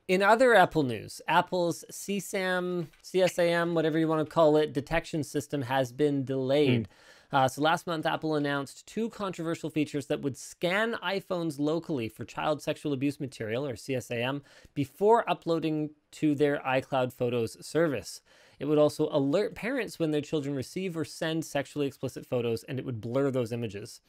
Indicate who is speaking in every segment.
Speaker 1: In other Apple news, Apple's CSAM, whatever you want to call it, detection system has been delayed. So last month, Apple announced two controversial features that would scan iPhones locally for child sexual abuse material, or CSAM, before uploading to their iCloud Photos service. It would also alert parents when their children receive or send sexually explicit photos, and it would blur those images.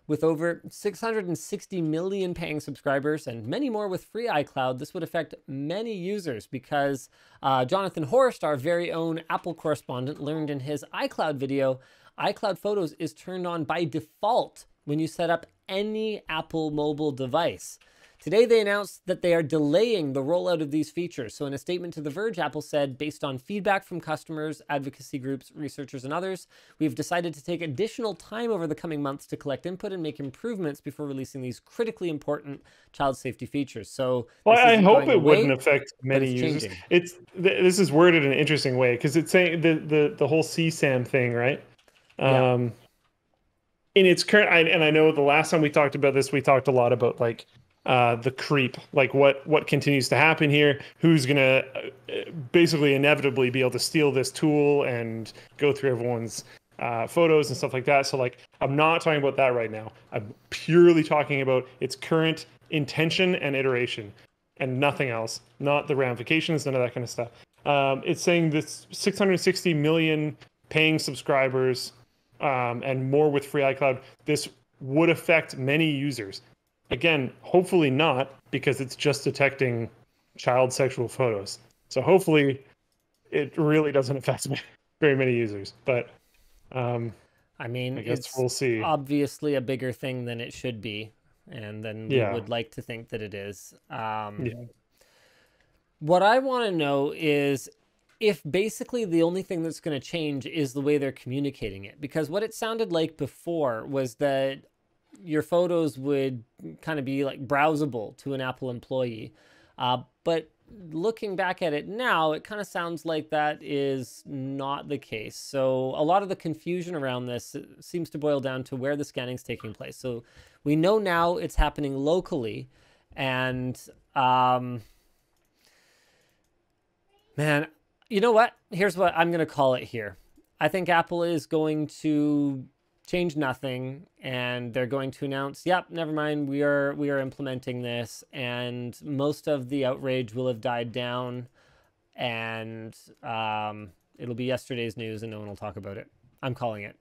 Speaker 1: With over 660 million paying subscribers and many more with free iCloud, this would affect many users because Jonathan Horst, our very own Apple correspondent, learned in his iCloud video, iCloud Photos is turned on by default when you set up any Apple mobile device. Today, they announced that they are delaying the rollout of these features. So in a statement to The Verge, Apple said, based on feedback from customers, advocacy groups, researchers, and others, we've decided to take additional time over the coming months to collect input and make improvements before releasing these critically important child safety features. So
Speaker 2: Well, I hope it
Speaker 1: away,
Speaker 2: wouldn't affect many users.
Speaker 1: Changing.
Speaker 2: This is worded in an interesting way because it's saying the whole CSAM thing, right?
Speaker 1: Yeah.
Speaker 2: In its current, and I know the last time we talked about this, we talked a lot about like the creep, like what continues to happen here, who's gonna basically inevitably be able to steal this tool and go through everyone's photos and stuff like that. So like, I'm not talking about that right now. I'm purely talking about its current intention and iteration, and nothing else. Not the ramifications, none of that kind of stuff. It's saying this 660 million paying subscribers. And more with free iCloud, this would affect many users. Again, hopefully not, because it's just detecting child sexual photos. So hopefully it really doesn't affect very many users. But
Speaker 1: I mean,
Speaker 2: I guess
Speaker 1: it's
Speaker 2: we'll see.
Speaker 1: Obviously a bigger thing than it should be. And then we would like to think that it is. What I want to know is if basically the only thing that's going to change is the way they're communicating it. Because what it sounded like before was that your photos would kind of be like browsable to an Apple employee. But looking back at it now, it kind of sounds like that is not the case. So a lot of the confusion around this seems to boil down to where the scanning is taking place. So we know now it's happening locally, and man, you know what? Here's what I'm going to call it here. I think Apple is going to change nothing, and they're going to announce, yep, never mind, we are implementing this, and most of the outrage will have died down, and it'll be yesterday's news and no one will talk about it. I'm calling it.